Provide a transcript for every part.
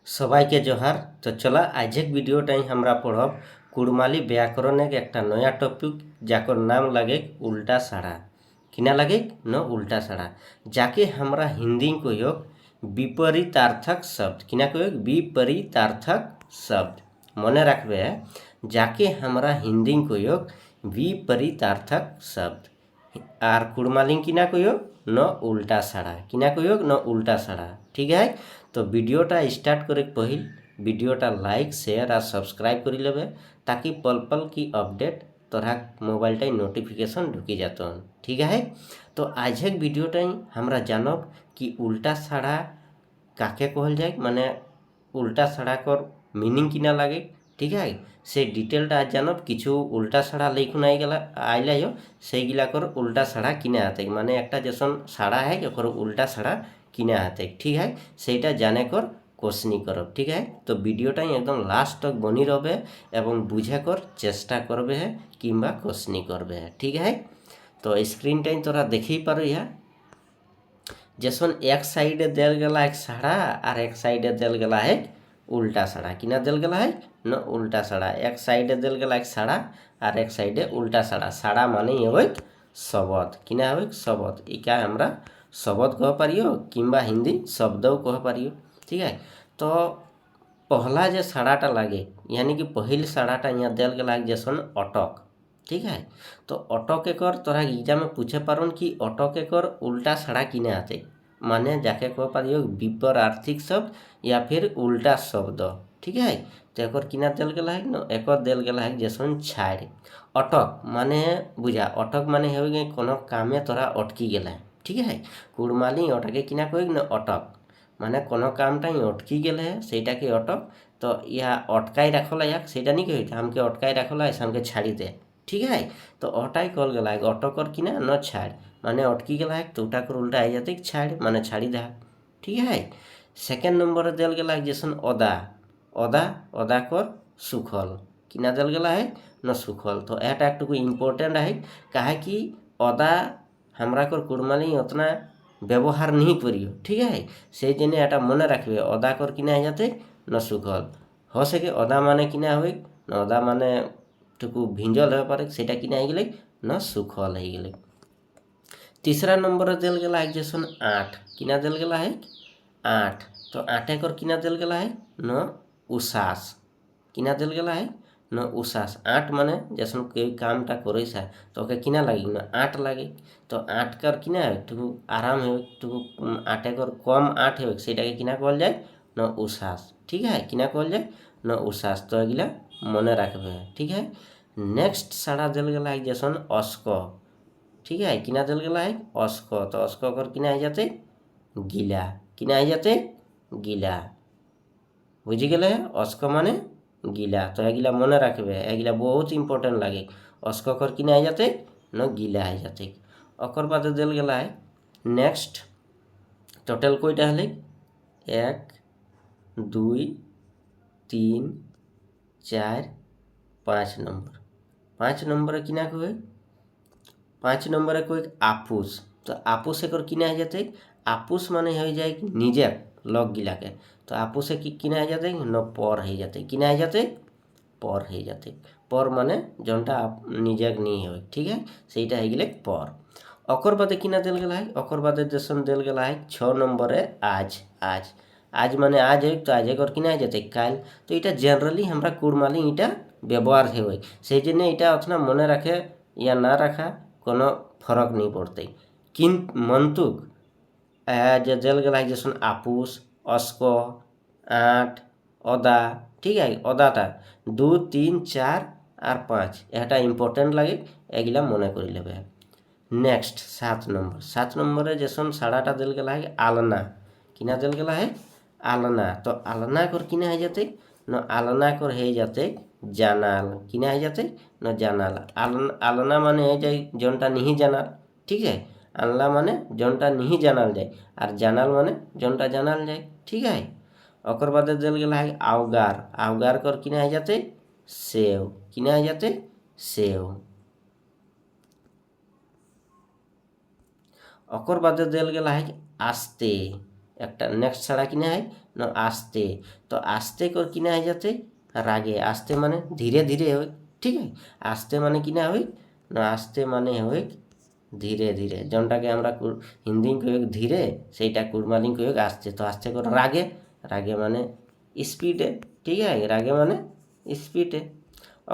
সবাইকে জোহার। তো চলা আজকের ভিডিওটাই আমরা পড়ব কুড়মালি ব্যাকরণের একটা নয়া টপিক যাকর নাম লাগে উল্টা সাড়া। কিনা লাগে ন উল্টা সাড়া, যাকে আমরা হিंदी কহিও বিপরীতাर्थक शब्द। কিনা কহিও বিপরীতাर्थक शब्द। মনে রাখবে, যাকে আমরা হিंदी কহিও বিপরীতাर्थक शब्द। আর কুড়মালি কিনা কহিও ন উল্টা সাড়া। কিনা কহিও ন উল্টা সাড়া। ঠিক আছে, তো ভিডিওটা স্টাर्ट करे पहिल वीडियोटा लाइक शेयर और सब्सक्राइब कर लेबे, ताकि पल पल की अपडेट तोरा मोबाइलटाई नोटिफिकेशन ढुकी जात। ठीक है, तो आज एक वीडियोटाई हमरा जानब कि उल्टा साड़ा काके कहल जाए, माने उल्टा साड़ा कर मीनिंग किना लागे। ठीक है, से डिटेलटा आज जानब। किछु उल्टा साड़ा लेखुन आई गला आइला से गिलाकर उल्टा साड़ा किने आते, माने एक जैसन साड़ा है ओकर उल्टा साड़ा किने आते। ठीक है, सेटा जाने कर कोशनी करब। ठीक है, तो वीडियोटाई एकदम लास्ट तक बनी रहे एवं बुझे कर चेष्टा करबे है किंबा कोशनी करबे है। ठीक है, तो स्क्रीन टाइम तोरा देखी पारो या जैसन एक साइडे देल गला एक साड़ा और एक साइडे देल गला है उल्टा साड़ा। किना देल गला है न उल्टा साड़ा। एक साइडे देल गला एक साड़ा और एक साइडे उल्टा साड़ा। साड़ा माने ये शब्द। किना हो शब्द, इका हमरा शब्द कह पारियो किंबा हिंदी शब्दों कह पारियो। ठीक है, तो पहला जो साड़ाटा लागे यानी कि पहिल साड़ाटा यहाँ देल गला जैसन अटक। ठीक है, तो अटक एकर तोरा एग्जाम में पूछे पारन कि अटक एकर उल्टा साड़ा किने आते, माने जाके कह पारियो विपरीतार्थक शब्द या फिर उल्टा शब्द। ठीक है, तो एकर किना देल गला है न एकर देल गला है जैसन छाड़। अटक माने बुझा, अटक माने हो गए कोनो कामे तोरा अटकी गेला। ठीक है, कुड़माली अटके किना कह न अटक माने कोनो कामटा अटकी गेले है सेटा के अटक। तो या अटकाई रखला याक सेटा नहीं कही हमके अटकाई रखला ऐसा हमके छाड़ी दे। ठीक है, तो अटाई कल गला है अटकर किना न छाड़, माने अटकी गला है तो उठा कर उल्टा आई जाते छाड़ माने छाड़ी दे। ठीक है, सेकेंड नंबर देल गला है जैसन अदा। अदा अदा कर सुखल। किना देल गला है न सुखल। तो एटा एक इम्पोर्टेंट है, कहे कि अदा हमरा कर कुड़माली उतना व्यवहार नहीं करियो। ठीक है, से जने एटा मने रखबे अदा कर किना आ जाते न सुखल। हो सके अदा माने किना हो न अदा माने टुकु भिंजल हो पारे सेटा किना आ गेले न सुखल हो गेले। तीसरा नंबर देल गला है जैसन आठ। किना देल गला है आठ। तो आठे कर किना देल गला है न उसास। किना देल गला है न उसास। आठ माने जैसन कोई कामटा करे तो ओके किना लगे न आठ लगे। तो आठ कर किना है टुकु आराम है, टुकु आठे कर कम आठ है सेटाके किना कहल जाए न उसास। ठीक है, किना कहल जाए न उसास। तो एगिला मने रखबे। ठीक है, नेक्स्ट साड़ा देल गला है जैसन अस्क। ठीक है, किना देल गला है अस्क। तो अस्क कर किना आ जाते गीला। किना आ जाते गीला। बुझी गए अस्क माने गीला। तो एगिला मने रखबे, एगिला बहुत इम्पोर्टेंट लगे। अस्क कर किना आ जाते न गीला आ जाते। ओकर बाद देल गला है नेक्स्ट टोटल कोईटा हले 1 2 3 4 5 नंबर। 5 नंबर किना कहे 5 नंबर कोई आपुस। तो आपुस एक किना आ जाते आपुस माने हो जाए निजे लग गिला के। तो आपुसे की किना आ जाते न पर हो जाते। किना आ जाते पर हो जाते। पर माने जनटा निजे नहीं हो। ठीक है, सेटा हो गए पर। ओकर बाद किना देल गला है ओकर बाद जैसन देल गला है 6 नंबर है आज। आज आज माने आज है तो आज कर किना आ जाते काल। तो इटा जनरली हमरा कुड़माली इटा व्यवहार है से जने इटा उतना मने रखे या ना रखा कोनो फरक नहीं पड़ते। किन मंतुक जे देल गला है जैसन आपुस अस्क आठ अदा। ठीक है, अदाटा 2 3 4 और 5 एटा इम्पोर्टेंट लगे, एगिला मने कर लेबे। Next 7 number. 7 नंबर जैसन साड़ाटा देल गला है आलना। किना देल गला है आलना। तो आलना कर किना हो जाते न आलना कर हो जाते जानाल। किना हो जाते न जानाल। आलना माने हो जाए जनटा नहीं जानाल। ठीक है, आलना माने जनटा नहीं जानाल जाए और जानाल माने जनटा जानाल जाए। ठीक है, ओकर बाद देल गला है आवगार। आवगार कर किना हो जाते सेव। किना हो जाते सेव। ओकर बाद देल गला है आस्ते। একটা নেক্সট ছাড়া কিনা হয় না আস্তে। তো আস্তে কর কিনা হয়ে যাতে রাগে, আস্তে মানে ধীরে ধীরে হয়, ঠিক আছে। আস্তে মানে কিনা হয় না আস্তে মানে হয় ধীরে ধীরে, যেটাকে আমরা হিন্দি কই ধীরে, সেইটা কুড়মালি কই আস্তে। তো আস্তে কর রাগে, রাগে মানে স্পিডে, ঠিক আছে, রাগে মানে স্পিডে।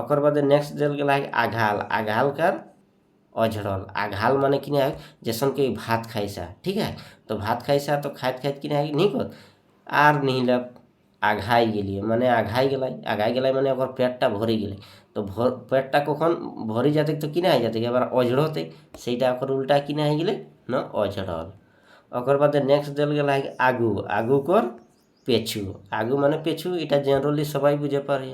ওকর বাদে নেক্সট দিল গেলা আঘাল, আঘাল কার অঝড়ল। আঘাল মানে কিনা হয় যেসন কেউ ভাত খাইছা, ঠিক আছে। তো ভাত খাইছা তো খাইত খাইত কিনা হয় নি কর আর নিহিলা আঘাই গেলি, মানে আঘাই গেলাই, আঘাই গেলাই মানে ওর পেটটা ভরে গেলে। তো পেটটা কখন ভরে যাতে তো কিনা হয়ে যাতে এবার অঝড়তে, সেইটা ওর উল্টা কিনা হয়ে গেলে না অঝড়ল। ওকর বাদে নেক্সট দিল গেলা আগু, আগু কর পেছু, আগু মানে পেছু, এটা জেনারেলি সবাই বুঝে পারে।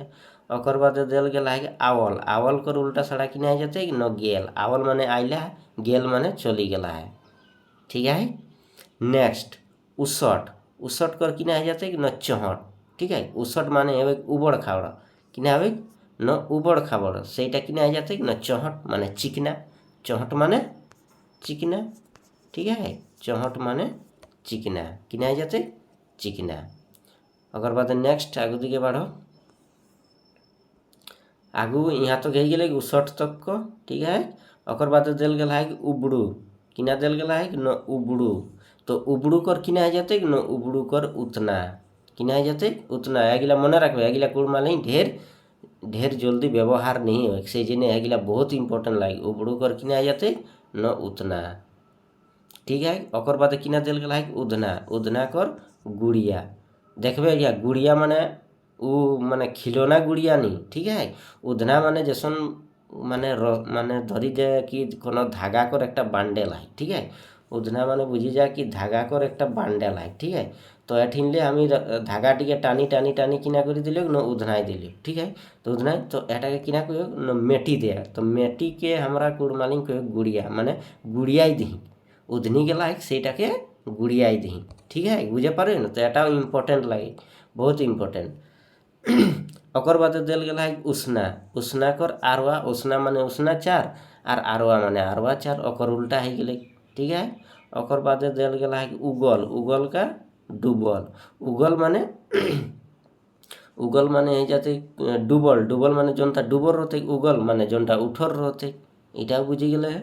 ওকর বাদে দিল গেলা আওয়াল, আওয়াল কর উল্টা ছাড়া কিনা হয়ে যাতে ন গেল। আওয়াল মানে আইলা, গেল মানে চলি গেলা है, ঠিক আছে। নেক্সট উসট, উসট কর কিনা হয়ে যাতে ন চহট, ঠিক আছে। উসট মানে হবে উবড় খাবড়, কিনা হবে ন উবড় খাবড়, সেইটা কিনা হয়ে যাতে ন চহট মানে চিকনা, চহট মানে চিকনা, ঠিক আছে। চহট মানে চিকনা, কিনা হয়ে যাতে চিকনা। ओकर बाद नेक्स्ट आगू दिखे बढ़ो, आगू यहाँ तो गई गए उसठ तक को, ठीक है। ओकर बाद दिल गल है उबड़ू, किना दिल गल है न उबड़ू। तो उबड़ू कर किना है जाते न उबड़ू कर उतना, किना है जाते उतना। एगिला मने रखबे, एगिला कुड़माली ढेर ढेर जल्दी व्यवहार नहीं हो, से जिने एगिला बहुत इंपॉर्टेंट लागे। उबड़ू कर किना है जाते न उतना, ठीक है। ओकर बाद किना दिल गल है उधना, उधना कर गुड़िया। देखबे या गुड़िया माने उ माने खिलौना गुड़िया नहीं, ठीक है। उधना माने जैसन माने माने धरी जाए कि कोनो धागा कर एक बांडेल है, ठीक है। उधना माने बुझी जाए कि धागा कर एक बांडेल है, ठीक है। तो एठिनले हमें धागा टिके टानी टानी टानी किना कर दिल न उधनाई दिल, ठीक है। तो उधनाई तो एटाके किना कह न मेटी दे, तो मेटी के हमरा कुड़माली कह गुड़िया, माने गुड़ियाई दी, उधनी गला सेटाके गुड़ियाई दी, ठीक है। बुझे पारे ना। तो एटाও इम्पोर्टेंट लगे, बहुत इम्पोर्टेंट। ओकर बाद दिल गला है उष्णा, उष्णा कर आरवा, उष्णा माने उष्णा चार और आरवा माने आरवा चार, ओकर उल्टा है गले, ठीक है। ओकर बाद दिल गला है उगल, उगल का डूबल, उगल माने उगल माने है जाते डूबल, डूबल माने जोनता डूबर रहते, उगल माने जोनता उठर रहते, इटाও बुझी गले है।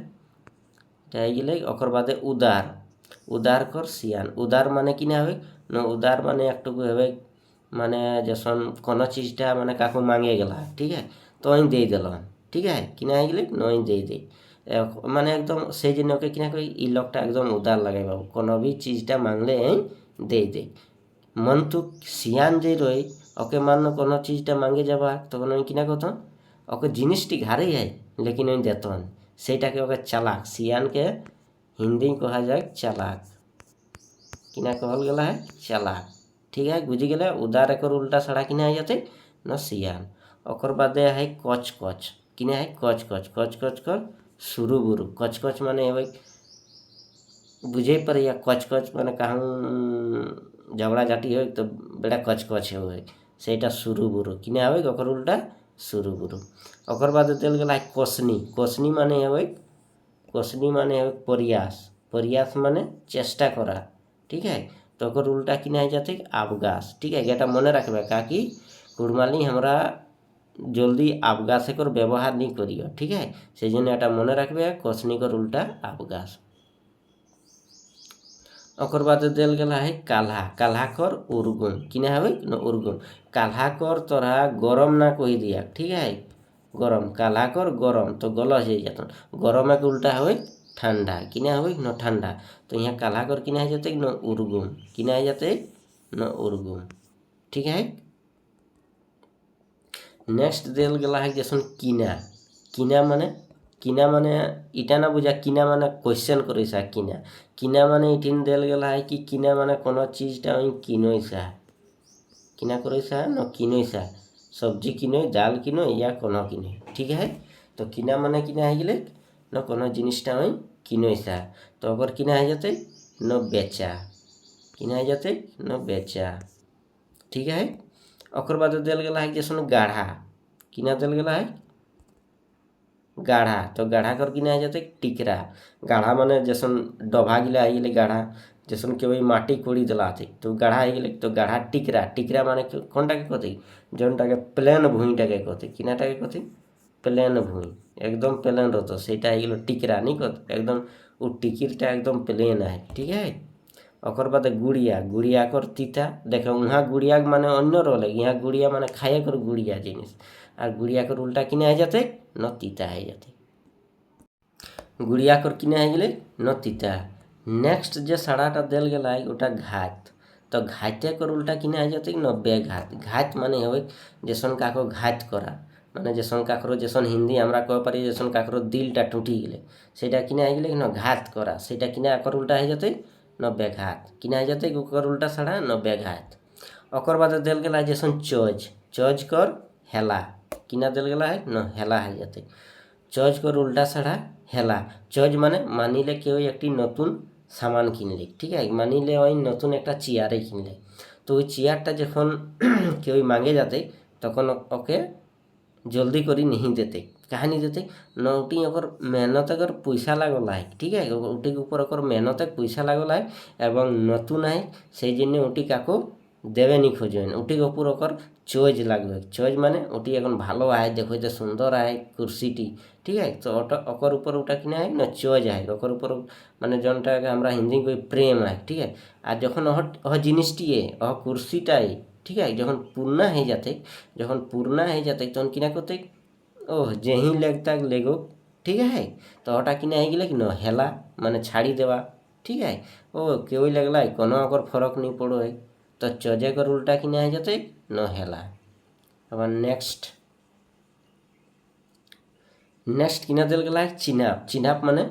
যাই গেলে ওকর বাদে উদার, উদার কর সিয়ান, উদার মানে কিনা হবে না উদার মানে একটুকু হবে মানে যেসন কোনো চিজটা মানে কাকু মাঙে গেলা, ঠিক আছে, তো আমি দিয়ে দিলাম, ঠিক আছে, কিনা হয়ে গেলে নয় দিয়ে দিই, মানে একদম সেই জন্য ওকে কিনা করি ই লোকটা একদম উদার লাগে বাবু, কোনো भी চিজটা মাংলে দিয়ে দেই। মন্তুক সিয়ান যে রই ওকে মান কোনো চিজটা মাঙ্গে যাবা তখন আমি কিনা করতাম ওকে জিনিসটি ঘাড়েই হয় লেকিন আমি দেতন, সেইটাকে ওকে চালাক, সিয়ানকে हिंदी कहा जाए चालाक, किना कहल गला है चालाक, ठीक है। बुझी गले उदार एक उल्टा सड़ा किना है जाते न सियान। ओकर बादे है कच कच, किना है कच कच, कच कच कर सुरु बुरु, कच कच माने बुझे पर या कच कच माने कहूँ झगड़ा झाटी हो तो बेटा कच कच हो, सेटा सुरु बुरु किना है ओकर उल्टा सुरु बुरु। ओकर बाद दिल गला है कोसनी, कोसनी माने है कोसनी माने है प्रयास, प्रयास माने चेष्टा करा, ठीक है। तो ओकर उल्टा किना है जाते आबगास, ठीक है। এটা মনে রাখবে কাকি কুড়মালি আমরা জলদি আবগাসে কর ব্যবহার नहीं করিও, ঠিক है। সেই জন্য এটা মনে রাখবে কোসনি কর উল্টা আবগাস। ओकर बाद दिल गला है काल्हा, काल्हा कर उर्गुम, किना है न उर्गुम। काल्हा कर तोरा गरम ना कही दिया, ठीक है, गरम, काल्हा कर गरम तो गलस हो जाता, गरम एक उल्टा है ठंडा, किना है न ठंडा। तो यहाँ काल्हा कर किना है जाते न उर्गुम, किना है जाते न उर्गुम, ठीक है। नेक्स्ट दिल गला है जैसन किना, किना माने इटा ना बुझा, किना माने क्वेश्चन करेसा, किना किना माने इठिन दिल गला है कि किना माने कोनो चीजटा किनोइसा, किना करेसा न किनोइसा, सब्जी किनो, दाल किनो या कोनो किनो, ठीक है। तो किना माने किना है गले न कोनो जिनिसटा किनोइसा। तो अगर किना है जाते न बेचा, किना है जाते न बेचा, ठीक है। ओकर बाद दिल गला है जैसन गाढ़ा, किना दिल गला है गाढ़ा। तो गाढ़ा कर किना है जाते टिकरा, गाढ़ा माने जैसन डभा गिला है गाढ़ा, जैसन के वही माटी कोड़ी दिला थे तो गढ़ा हो गए तो गढ़ा टिकरा टिकरा माने कौन टाके कथी जोनटाके प्लेन भूईटाके कथी किनाटाके कथी प्लेन भूई एकदम प्लेन रहते सेटा हो गए टिकरा नहीं कत एकदम वो टिकिरटा एकदम प्लेन है ठीक है। ओकर बाद गुड़िया गुड़िया कर तीता देखे वहाँ गुड़िया माने अन्य रहे यहाँ गुड़िया माने खाए कर गुड़िया जिनिस और गुड़िया कर उल्टा किने हो जाते न तीता हो जाते गुड़िया कर किने हो गए न तीता। नेक्स्ट जो साड़ाटा देल गला ओटा घात तो घाते कर उल्टा किने हो जाते न बेघात घात माने हो जैसन काको घात करा माने जैसन काकरो जैसन हिंदी हमरा कह पारी जैसन काकरो दिलटा टूटी गले सेटा किने हो गए न घात करा सेटा किने कर उल्टा हो जाते न बेघात किने हो जाते ओकर उल्टा साड़ा न बेघात। ओकर बाद देल गला जैसन चौज चौज कर हेला किना देल गला है न हेला हो जाते चौज कर उल्टा साड़ा हेला चौज माने मानिले केउ एक नतून सामान किनले ठीक है मानिले ওই নতুন একটা চেয়ারে কিনলে তো ওই চেয়ারটা যখন কেউ मांगे जाते तखन ओके जल्दी करी नहीं देते कहा नहीं देते न उठी ओकर मेहनत अगर पैसा लागल है ठीक है उठी के ऊपर ओकर मेहनत पैसा लागल है एवं नतून है से जन्य उठी काको देवे नहीं खोजें उठी ऊपर ओकर चोज लागবে चोज माने उठी এখন ভালো है देखो तो सुंदर है कुर्सीटी ठीक है तो ओकर ऊपर उठा किना है न चोज है ओकर ऊपर माने जनटा हमरा हिंदी कोई प्रेम है ठीक है আর যখন জিনিসটি কুর্সিটাই ठीक है যখন पूर्णा हो जाते যখন पूर्णा हो जाते তখন কিনা করতে ओह जेही लगता लेगो ठीक है तो ओटा किना हो गए कि न हेला माने छाड़ी देवा ठीक है ओ क्यों लगला कोनो ओकर फर्क नहीं पड़ो है तो चौजे कर उल्टा किना हो जाते न हेला। अब नेक्स्ट नेक्स्ट किना दिल गला चिनाप चिनाप माने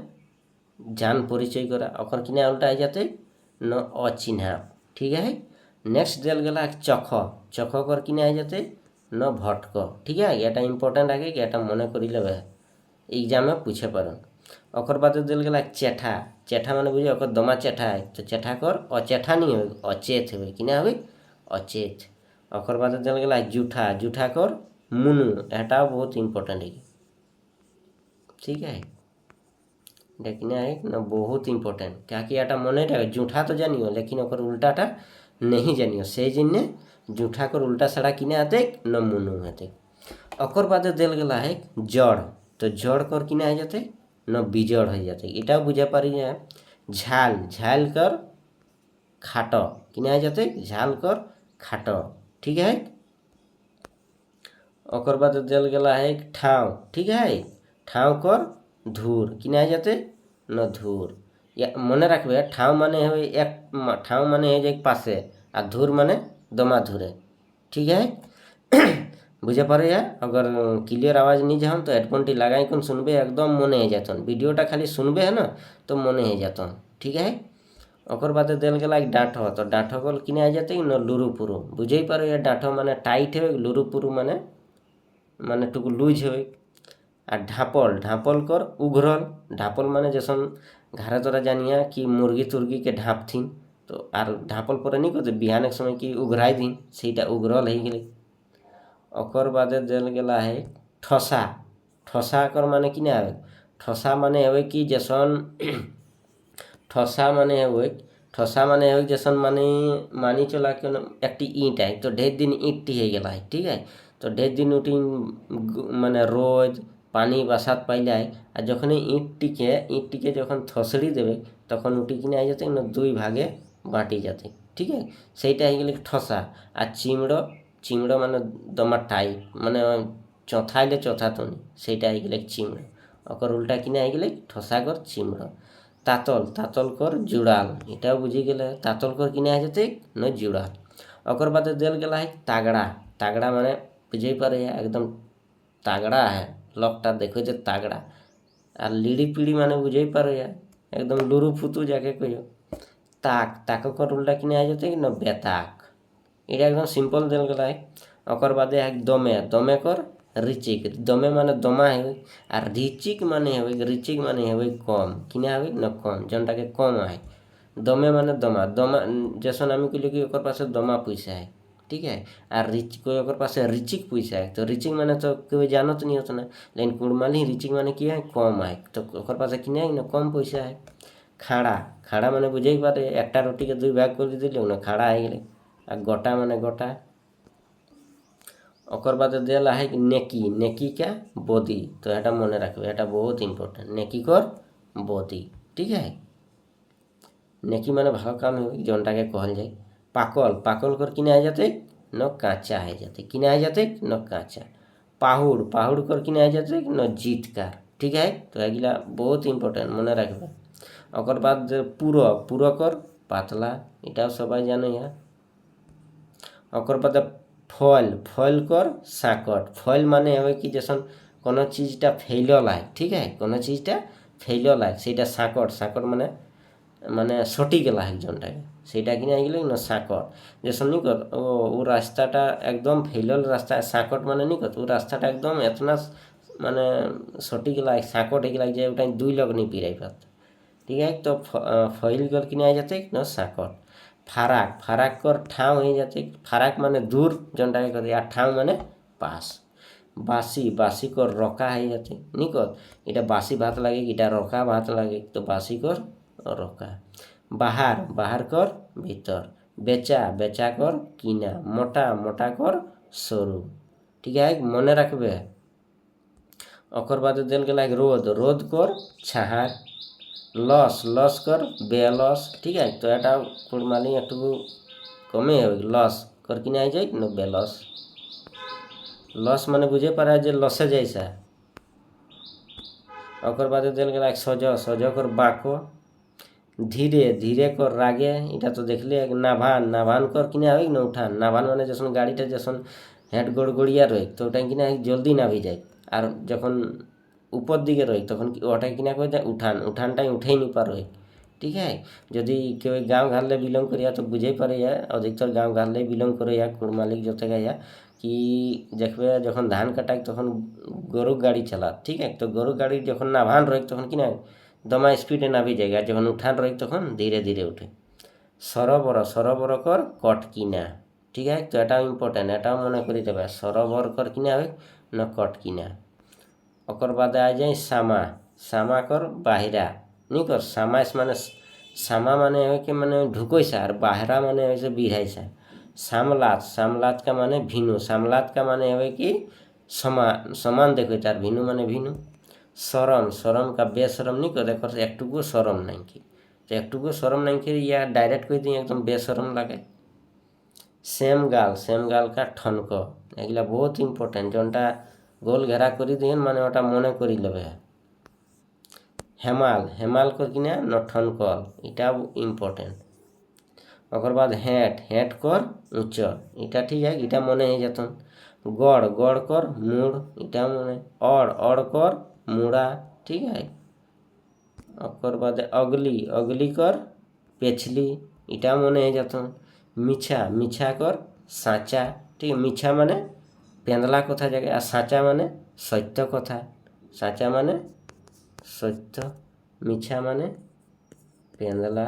जान परिचय करा ओकर किना उल्टा हो जाते न अचिन्हाप ठीक है। नेक्स्ट दिल गला चख चख कर किना हो जाते न भटक ठीक है এটা इम्पोर्टेंट आगे कि এটা মনে করি लेबे एग्जाम में पूछे पर ओकर बाद दिल गला चेठा चेठा माने बुझे ओकर दमा चेठा है तो चेठा कर अचेठा नहीं हो अचेत हो किना हो अचेत। ओकर बाद दिल गला जूठा जूठा कर मुनु एटा बहुत इम्पोर्टेंट है ठीक है लेकिन है ना बहुत इम्पोर्टेंट क्या कि एटा मने जूठा तो जानियो लेकिन ओकर उल्टाटा नहीं जानियो से जिन्ने जूठा कर उल्टा साड़ा किने आते न मुनु आते। ओकर बाद दिल गला है जड़ तो जड़ कर किने आ जाते न बिजड़ हो जाते इटा बुझे पारी है झाल झाल कर खाटो किने आ जाते झाल कर खाटो ठीक है। ओकर बाद दिल गला है ठाव ठीक है ठाव कर धूर किने आ जाते न धूर या मने रखबे ठाव माने है एक ठाव माने है एक पासे आ धूर माने दमा धुरे ठीक है बुझे पारे है। अगर क्लियर आवाज़ नहीं जाम तो हेडफोनटी लगाई कौन सुनबे एकदम मने हो जातन वीडियोटा खाली सुनबे है ना तो मने हो जातन ठीक है। ओकर बाद दिल गला डाँठ तो डाँठ कल किने आ जाते न लुरु पुरु बुझे पारे है डाँठ माने टाइट है लुरु पुरु माने माने टुकु लूज है और ढापल ढापल कर उघरल ढापल माने जैसन घरे तोरा जानिया कि मुर्गी तुर्गी के ढाँप थी तो आर ढापल पर नहीं करते बिहान समय कि उघराई दिन सेटा उघरल हो गए। ओकर बाद दिल गला है ठसा ठसा कर माने किने आवे ठसा माने है कि जैसन ठसा माने है ठसा माने है जैसन माने मानी चला के एक ईंट है तो ढेर दिन ईंटटी हो गला है ठीक है तो ढेर दिन उठी माने रोज पानी बसात पाइले आ जखन ईंटटी के जखन थसड़ी देवे तखन उठी किने आ जाते न दुई भागे बाँटी जाते ठीक है सेटा हो गए ठसा आ चिमड़ो चिमड़ो माने दमा टाइप माने चौथाइले चौथा तनी सेटा हो गए चिमड़ो ओकर उल्टा किने हो गए ठसा कर चिमड़ो। तातल तातल कर जुड़ाल एटा बुझी गए तातल कर किने आ जाते न जुड़ाल। ओकर बाद दिल गला है तागड़ा तागड़ा माने बुझे पारे एकदम तागड़ा है लकटा देखो जे तागड़ा और लीड़ी पीड़ी माने बुझे पारे एकदम लुरु फुतु जाके कहियो ताक ताक कर उल्टा किने आ जाते कि न बेताक এটা एकदम सिंपल दिल गला है। ओकर बाद है दमे दमे कर रिचिक दमे माने दमा है और रिचिक माने है रिचिक माने है कम किने है न कम जनटा के कम है दमे माने दमा दमा जैसन आमी कहलियो कि ओकर पास दमा पैसा है ठीक है और रिच कोई ओकर पास रिचिक पैसा है तो रिचिक माने तो कोई जानत नहीं होता ना लेकिन कुड़माली रिचिक माने क्या है कम है तो ओकर पास किने है न कम पैसा है খাড়া খাড়া মানে বুঝেই পারে একটা রুটিকে দুই ভাগ করে দিলে না খাড়া হয়ে গেলে। আর গোটা মানে গোটা। ওকর বাদে দেলা है नेकी नेकी का बॉडी। तो এটা মনে রাখবে, এটা বহুত ইম্পর্টেন্ট। নেকি কর বডি, ঠিক আছে। নেকি মানে ভালো কাম হবে জনটাকে कहल যায়। পাকল পাকল কর কিনা হয়ে যাতে ন কাঁচা হয়ে যাতে, কিনা হয়ে যাতে ন কাঁচা। পাহুড় পাহুড় কর কিনা হয়ে যাতে ন জিতকার, ঠিক আছে। তো এগুলা বহুত ইম্পর্টেন্ট মনে রাখবে। ওকর বাদ পুরো পুরো কর পাতলা, এটাও সবাই জানে। ওকর বাদে ফল ফল কর সাকট। ফল মানে হবে কি যেসন কোনো চিজটা ফেইল লাই, ঠিক আছে, কোনো চিজটা ফেইল লাই সেইটা সাকট। সাকট মানে মানে সটি গেলা একজনটাকে, সেইটা কিনে গেলে না সাকট। যেসন নিকট ও রাস্তাটা একদম ফেইলল রাস্তা, সাকট মানে নিকট ও রাস্তাটা একদম এতনা মানে সটি গেলা সাকট হয়ে গেলা যে ওটা দুই লগ নি পিরাই পাত, ঠিক আছে। তো ফইল কর কিনে যাতে না সাকট। ফারাক ফারাক কর ঠাও হয়ে যাতে, ফারাক মানে দূর জনটাকে করে, আর ঠাও মানে পাস। বাসি বাসি কর রকা হয়ে যাতে নিকট, এটা বাসি ভাত লাগে, এটা রকা ভাত লাগে, তো বাসি কর রকা। বাহার বাহার কর ভিতর। বেচা বেচা কর কিনা। মোটা মোটা কর সরু, ঠিক আছে, মনে রাখবে। ওকর বাদে দেল গেলা রোদ রোদ কর ছাহার। লস লস কর বেলস, ঠিক আছে। তো এটা কুড়মালি একটু কমে হবে, লস কর কিনা আই যায় না বেলস। লস মানে বুঝে পারা যে লসে যাইসা। ওকর বাদে দেল গেলা সজ সজ কর বাঁকো। ধীরে ধীরে কর রাগে, এটা তো দেখলে নাভান নাভান কর কিনা হবে না উঠান। নাভান মানে যখন গাড়িটা যখন হেঁট গড়গড়িয়া রয় তো ওটা কিনা জলদি নাভি যায়। আর যখন উপর দিকে রয় তখন ওটা কিনা করে দেয় উঠান, উঠানটাই উঠেই নি পার হয়, ঠিক আছে। যদি কেউ গাঁও ঘাটলে বিলং করিয়া তো বুঝেই পারে অধিকতর গাঁও ঘাটলে বিলং করে কুড় মালিক যত গাইয়া কি দেখবে যখন ধান কাটায় তখন গরু গাড়ি চালা, ঠিক আছে। তো গরু গাড়ি যখন নাভান রয় তখন কিনা দমা স্পিডে নাভি যায়, আর যখন উঠান রয় তখন ধীরে ধীরে উঠে। সরোবর সরোবর কর কট কিনা, ঠিক আছে। তো এটাও ইম্পর্টেন্ট, এটাও মনে করে দেবে। সরোবর কর কিনা হবে না কট কিনা। ওকর বাদে আ যায় সামা সামা কর বাহিরা নিকর। সামাস মানে সামা মানে হয় কি মানে ঢুকইসা, আর বাহিরা মানে হয়েছে বিড়াইসা। সামলাত সামলাত কা মানে ভিনু। সামলাত কা মানে হবে কি সমান সমান দেখো, তার ভিনু মানে ভিনু। শরম শরম কা বেশরম নিকো দেখো একটুকু শরম নাই কি, তো একটুকু শরম নাই কি ইয়া ডাইরেক্ট করে দিই একদম বেশরম লাগে। সেম গাল কা ঠনক, এগুলা বহুত ইম্পর্টেন্ট। জনটা গোল ঘেরা করে দিন মানে ওটা মনে করি লবে। হেমাল হেমাল কর কিনা ন ঠনকল, এটাও ইম্পর্টেন্ট। ওকর বাদ হেঁট হেঁট কর উচ্চ, এটা ঠিক আছে, এটা মনে হয়ে যেত। গড় গড় কর মুড়, এটা মনে। অড় অড় কর মুড়া, ঠিক আছে। ওকর বাদে অগলি অগলি কর পেছলি, এটা মনে হয়ে যেত। মিছা মিছা কর সাঁচা, ঠিক আছে। মিছা মানে পেঁদলা কথা জায়গায়, আর সাঁচা মানে সত্য কথা। সাঁচা মানে সত্য, মিছা মানে পেঁদলা,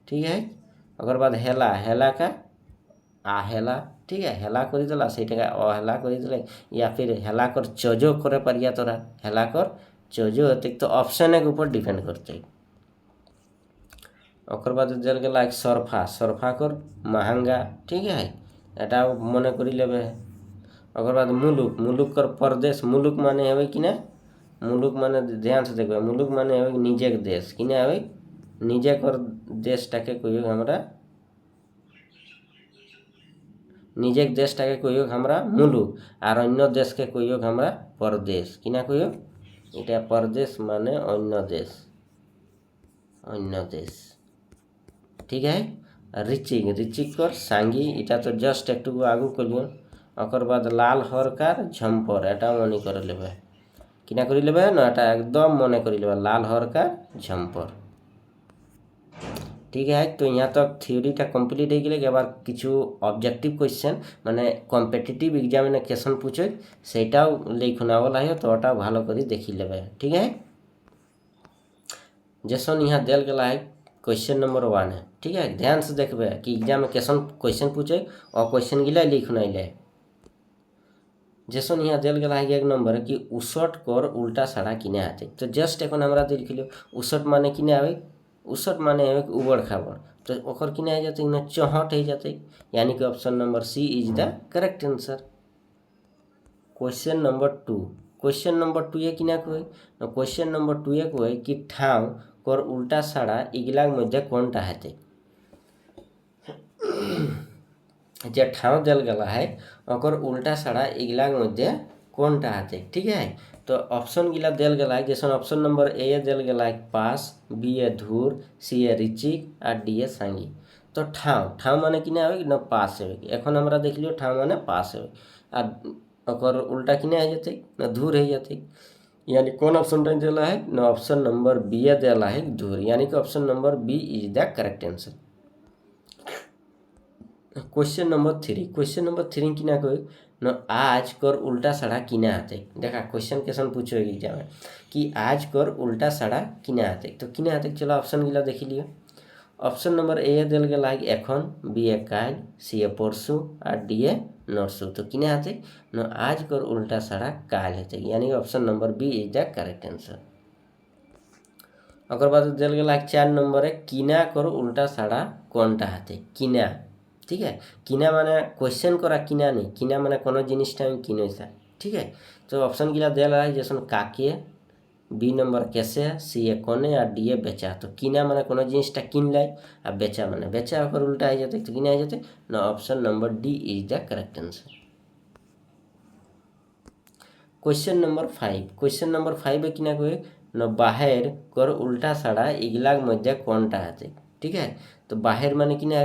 ঠিক আছে। ওকর বাদ হেলা হেলা কা আহেলা, ঠিক আছে। হেলা করে দিলা সেইটাকে অহেলা করে দিলে, ইয়া ফির হেলা কর চজো করে পারিয়া তোরা। হেলা কর চজো, তো অপশনের উপর ডিপেন্ড করতে। ওকর বাদে জল গেলা সরফা সরফা কর মাহাঙ্গা, ঠিক আছে, এটাও মনে করি লেবে। ওকর বাদ মুলুক মুলুক কর परदेश। মুলুক মানে হবে কিনা, মুলুক মানে ধ্যান से দেখবে, মুলুক মানে হবে নিজের দেশ, কিনা হবে নিজে কর দেশটাকে কইও আমরা, নিজের দেশটাকে কইও আমরা মুলুক, আর অন্য দেশকে কইও আমরা परदेश, কিনা কইও এটা परदेश মানে অন্য দেশ, অন্য দেশ, ঠিক আছে। রিচিক রিচিক কর সাঙ্গি, এটা তো জাস্ট একটু আগু করলিও। ওকর বাদ লাল হরকার ঝম্পর, এটা মনে করে নেবে, কিনা করে নেবে না, এটা একদম মনে করে নেবে লাল হরকার ঝম্পর, ঠিক আছে। তো यहाँ तक থিওরিটা কমপ্লিট হয়ে গেলে এবার কিছু অবজেক্টিভ কোয়েশ্চেন মানে কম্পিটিটিভ এক্সামিনেশন पूछे সেটাও লিখুনাবলা है, তো ওটাও ভালো করে দেখি নেবে, ঠিক আছে। जैसन यहाँ दिल गला है क्वेश्चन नंबर 1 है, ठीक है। ध्यान से देखबे कि एग्जाम में कैसन क्वेश्चन पूछे और क्वेश्चन गिला लिखना ले। যেসন ইহা দেল গেলা है एक नंबर कि उसट कर उल्टा साड़ा किने आते। तो जस्ट এখন আমরা देख लियो उसट माने किने आवे, उसट माने आवे उबड़ खाबड़, तो ओकर किने आ जाते न चौहट हो जाते, यानी कि option number C is the correct answer. Question number 2, question number 2 ये किना कहे क्वेश्चन नंबर 2 ये कहे कि ठाव कर उल्टा साड़ा इगलाग मध्य कोनटा हेते। जे ठाव देल गला है ओकर उल्टा साड़ा इगलाग मध्य कोनटा हेते, ठीक है। तो ऑप्शन गिला देल गला है, जैसे ऑप्शन नंबर ए देल गला है पास, बी ए धूर, सी ए रिचिक और डी ए सांगी। तो ठाव ठाव माने किने आवे न पास है। এখন আমরা देख लियो ठाव माने पास है और ओकर उल्टा किने आ जाते न धूर हो जाते, यानी कौन ऑप्शन देला है न ऑप्शन नंबर बी ए देला है धूर, यानी कि option number B is the correct answer. Question number 3, question number 3 किना कहे न आज कर उल्टा साड़ा किने आते। देखा क्वेश्चन कैसन पूछो एग्जाम में कि आज कर उल्टा साड़ा किने आते। तो किने आते चलो ऑप्शन गिला देख लियो। ऑप्शन नंबर ए देल गेला है एखन, बी ए काल, सी ए परसु और डी ए नरसु। तो किने आते न आज कर उल्टा साड़ा काल हेते, यानी option number B is the correct answer. ओकर बाद देल गेला है 4 नंबर है किना कर उल्टा साड़ा कोनटा हाथे। किना, ठीक है, किना माने क्वेश्चन करा किना नहीं, किना माने कोनो जिनिसटा আমি কিনইছা, ठीक है। तो ऑप्शन गिला देला है जैसे काके, बी नंबर कैसे, सी ए कोने और डी ए बेचा। तो किना माने कोनो जिनिसटा किनलाई और बेचा माने बेचा ओकर उल्टा हो जाते, तो किना हो जाते ना option number D is the correct answer. Question number 5, question number 5 है किना कहे न बाहर कर उल्टा साड़ा इगलाग मध्य कोनटा हाथे, ठीक है। तो बाहर माने किना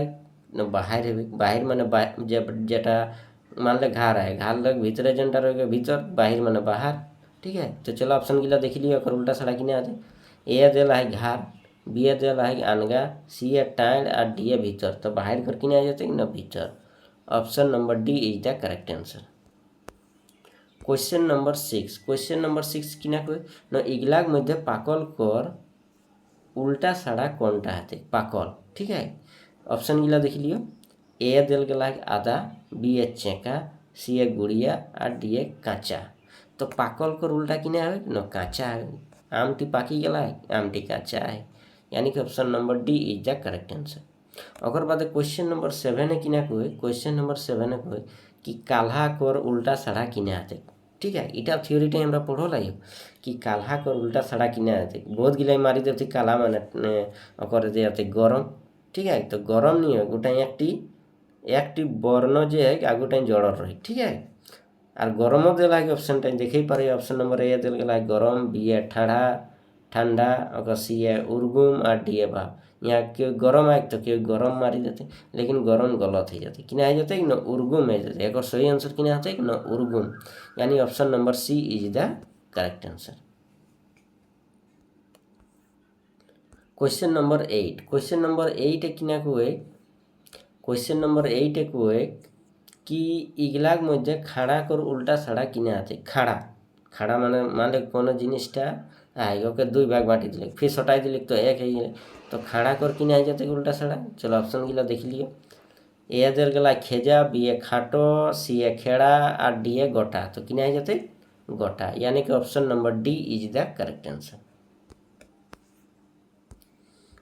न बाहर है, बाहर माने जेटा मान ले घर है, घर लग भीतरे जेनटा रह भीतर, बाहर माने बाहर, ठीक है। तो चलो ऑप्शन गिला देख लियो ओकर उल्टा साड़ा किने आते। ए देला है घर, बी ए देला है अनगा, सी ए टाइड और डी ए भीतर। तो बाहर कर किने आ जाते न भीतर, option number D is the correct answer. Question number 6, question number 6 किना कहे न इगलाग मध्य पाकल कर उल्टा साड़ा कोनटा हाथे। पाकल, ठीक है। ऑप्शन गिला देख लियो। ए देल गेला है आदा, बी ए चेका, सी ए गुड़िया और डी ए काँचा। तो पाकल कर उल्टा किने आवे न काँचा है। आमटी पाकी गेला है, आमटी काँचा है, यानी कि option number D is the correct answer. ओकर बाद क्वेश्चन नंबर 7 है किना कहे, क्वेश्चन नंबर 7 है कहे कि काल्हा कर उल्टा साड़ा किने हाथे, ठीक है। इटा थियोरीटा আমরা পড়ো লাগিব कि काल्हा कर उल्टा साड़ा किने आते। बहुत गिलाई मारी देते काला माने ओकर दे आते गरम, ठीक है। तो गरम नहीं है गोटा একটি বর্ণ যে আগুটাই জড় রহে, ঠিক है। আর গরমও দেলা है অপশনটা দেখেই পারে, অপশন नंबर ए देल गेला गरम, बी ए ঠাড়া ठंडा, ओकर सी ए उर्गुम और डी ए भाप। यहाँ क्यों गरम आए तो क्यों गरम मारी देते, लेकिन गरम गलत हो जाते, किना आ जाते न उर्गुम हो जाते। एक सही आंसर किना आते न उर्गुम, यानी option number C is the correct answer. Question number 8, question number 8 किना कहे, क्वेश्चन नंबर 8 कहे कि इगलाग मध्य खाड़ा कर उल्टा साड़ा किने आते। खाड़ा, खाड़ा माने माने कोनो जिनिसटा आए ओके दुई भाग बाँटी दिले, फिर हटाई दिले तो एक हो गए। तो खाड़ा कर किने आ जाते उल्टा साड़ा। चलो ऑप्शन गिला देख लियो। ए देल गेला खेजा, बी ए खाटो, सी ए खेड़ा और डी ए गोटा। तो किने आ जाते गोटा, यानी कि option number D is the correct answer.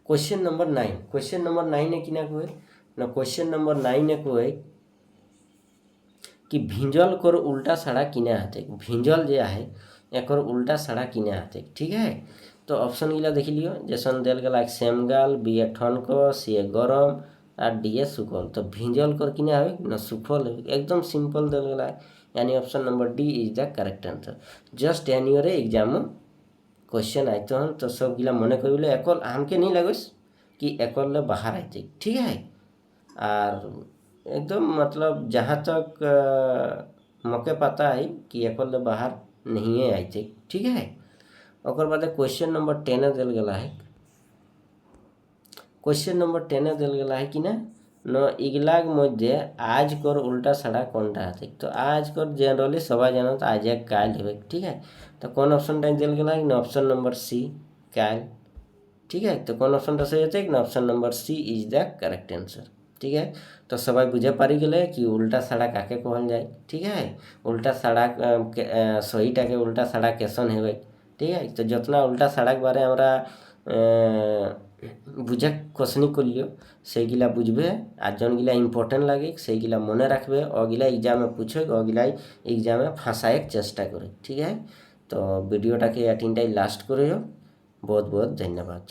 Question number 9, question number 9 है किना कहे न क्वेश्चन नंबर 9 है कहे कि भिंजल कर उल्टा साड़ा किने हाथे। भिंजल जे है एकर उल्टा साड़ा किने हाथे, ठीक है। तो ऑप्शन गिला देख लियो। जैसन देल गेला सेमगाल, बी ए ठनको, सी ए गरम और डी ए सुखल। तो भिंजल कर किने आवे न सुखल है, एकदम सिंपल देल गेला है, यानी option number D is the correct answer. Just एनियोरे एग्जाम क्वेश्चन आते हैं तो सब गिला मने करिले एकल हमके नहीं लगस कि एकल बाहर आते, ठीक है। और एकदम मतलब जहाँ तक मौके पता है कि एकल बाहर नहीं है आते, ठीक है। ओकर बाद क्वेश्चन नंबर 10 देल गेला है। क्वेश्चन नंबर 10 देल गेला है कि ना न इगलाग मध्य आज कर उल्टा साड़ा कोनटा हाथे। तो आज कर जनरली सबाई जानत आज एक काल है, ठीक है। तो कौन ऑप्शन टाइम देल गेला है न ऑप्शन नंबर सी काल, ठीक है। तो कौन ऑप्शन सही होते न option number C is the correct answer. ঠিক আছে। তো সবাই বুঝে পারি গেলে কি উল্টা সাড়া কাকে কহল যায়। ঠিক আছে, উল্টা সাড়া সহিটাকে উল্টা সাড়া কেসন হেবে। ঠিক আছে, তো যতনা উল্টা সাড়াক বারে আমরা বুঝে কোশনি করলিও সেইগুলা বুঝবে, আর যোনগুলা ইম্পর্টেন্ট লাগে সেইগুলা মনে রাখবে, ওগুলা এক্সামে পুছে, ওগুলাই এক্সামে ফাঁসায় চেষ্টা করে। ঠিক আছে, তো ভিডিওটাকে এটিনটাই লাস্ট করে বহুত বহুত ধন্যবাদ।